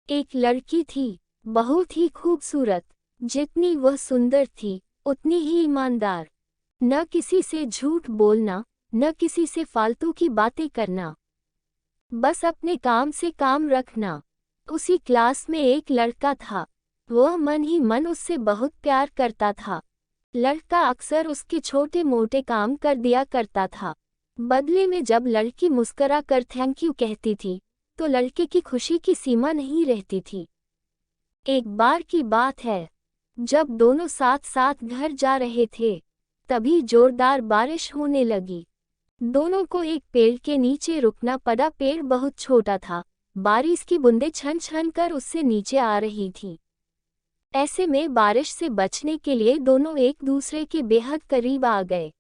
एक लड़की थी, बहुत ही खूबसूरत। जितनी वह सुंदर थी, उतनी ही ईमानदार। न किसी से झूठ बोलना, न किसी से फालतू की बातें करना, बस अपने काम से काम रखना। उसी क्लास में एक लड़का था, वह मन ही मन उससे बहुत प्यार करता था। लड़का अक्सर उसके छोटे मोटे काम कर दिया करता था। बदले में जब लड़की मुस्कुरा कर थैंक यू कहती थी, तो लड़के की खुशी की सीमा नहीं रहती थी। एक बार की बात है, जब दोनों साथ साथ घर जा रहे थे, तभी जोरदार बारिश होने लगी। दोनों को एक पेड़ के नीचे रुकना पड़ा। पेड़ बहुत छोटा था, बारिश की बूंदें छन छन कर उससे नीचे आ रही थी। ऐसे में बारिश से बचने के लिए दोनों एक दूसरे के बेहद करीब आ गए।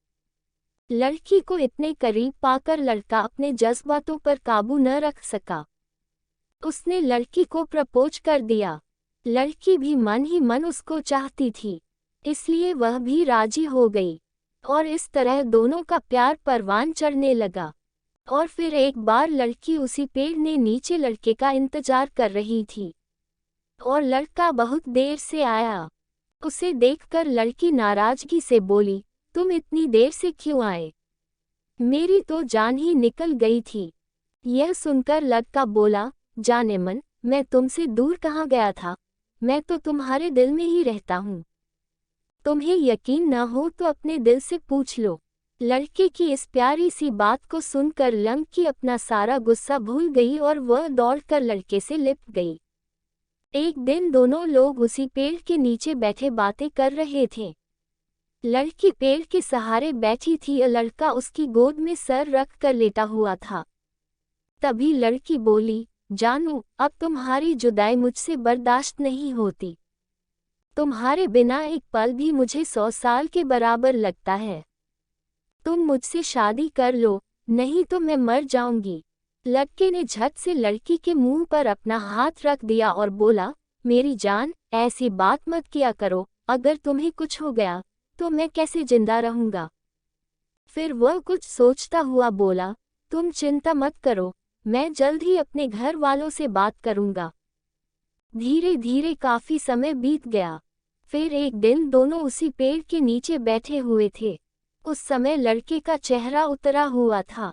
लड़की को इतने करीब पाकर लड़का अपने जज्बातों पर काबू न रख सका। उसने लड़की को प्रपोज कर दिया। लड़की भी मन ही मन उसको चाहती थी, इसलिए वह भी राजी हो गई और इस तरह दोनों का प्यार परवान चढ़ने लगा। और फिर एक बार लड़की उसी पेड़ ने नीचे लड़के का इंतजार कर रही थी और लड़का बहुत देर से आया। उसे देखकर लड़की नाराजगी से बोली, तुम इतनी देर से क्यों आए? मेरी तो जान ही निकल गई थी। यह सुनकर लड़का बोला, जाने मन, मैं तुमसे दूर कहाँ गया था, मैं तो तुम्हारे दिल में ही रहता हूँ। तुम्हें यकीन न हो तो अपने दिल से पूछ लो। लड़के की इस प्यारी सी बात को सुनकर लड़की अपना सारा गुस्सा भूल गई और वह दौड़कर लड़के से लिपट गई। एक दिन दोनों लोग उसी पेड़ के नीचे बैठे बातें कर रहे थे। लड़की पेड़ के सहारे बैठी थी और लड़का उसकी गोद में सर रख कर लेटा हुआ था। तभी लड़की बोली, जानू, अब तुम्हारी जुदाई मुझसे बर्दाश्त नहीं होती। तुम्हारे बिना एक पल भी मुझे 100 साल के बराबर लगता है। तुम मुझसे शादी कर लो, नहीं तो मैं मर जाऊंगी। लड़के ने झट से लड़की के मुंह पर अपना हाथ रख दिया और बोला, मेरी जान, ऐसी बात मत किया करो। अगर तुम्हें कुछ हो गया तो मैं कैसे जिंदा रहूंगा? फिर वह कुछ सोचता हुआ बोला, तुम चिंता मत करो, मैं जल्द ही अपने घर वालों से बात करूंगा। धीरे धीरे काफी समय बीत गया। फिर एक दिन दोनों उसी पेड़ के नीचे बैठे हुए थे। उस समय लड़के का चेहरा उतरा हुआ था।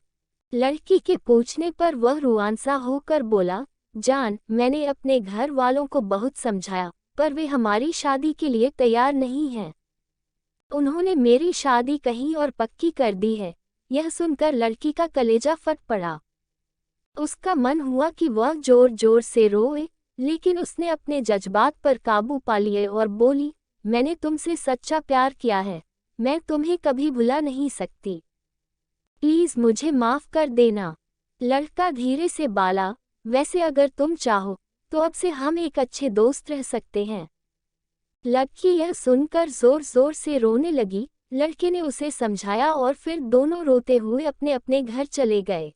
लड़की के पूछने पर वह रुआंसा होकर बोला, जान, मैंने अपने घर वालों को बहुत समझाया, पर वे हमारी शादी के लिए तैयार नहीं हैं। उन्होंने मेरी शादी कहीं और पक्की कर दी है। यह सुनकर लड़की का कलेजा फट पड़ा। उसका मन हुआ कि वह जोर जोर से रोए, लेकिन उसने अपने जज्बात पर काबू पा लिए और बोली, मैंने तुमसे सच्चा प्यार किया है, मैं तुम्हें कभी भुला नहीं सकती। प्लीज मुझे माफ कर देना। लड़का धीरे से बोला, वैसे अगर तुम चाहो तो अब से हम एक अच्छे दोस्त रह सकते हैं। लड़की यह सुनकर जोर जोर से रोने लगी। लड़के ने उसे समझाया और फिर दोनों रोते हुए अपने अपने घर चले गए।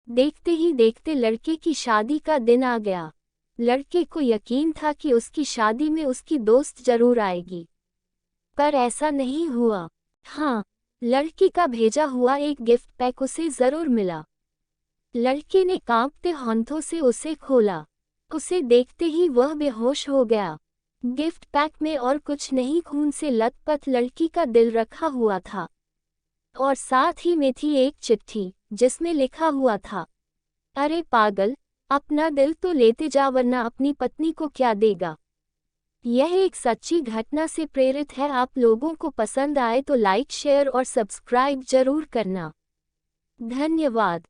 देखते ही देखते लड़के की शादी का दिन आ गया। लड़के को यकीन था कि उसकी शादी में उसकी दोस्त जरूर आएगी, पर ऐसा नहीं हुआ। हाँ, लड़की का भेजा हुआ एक गिफ्ट पैक उसे जरूर मिला। लड़के ने कांपते हाथों से उसे खोला। उसे देखते ही वह बेहोश हो गया। गिफ्ट पैक में और कुछ नहीं, खून से लथपथ लड़की का दिल रखा हुआ था और साथ ही में थी एक चिट्ठी जिसमें लिखा हुआ था, अरे पागल, अपना दिल तो लेते जा वरना अपनी पत्नी को क्या देगा। यह एक सच्ची घटना से प्रेरित है। आप लोगों को पसंद आए तो लाइक, शेयर और सब्सक्राइब जरूर करना। धन्यवाद।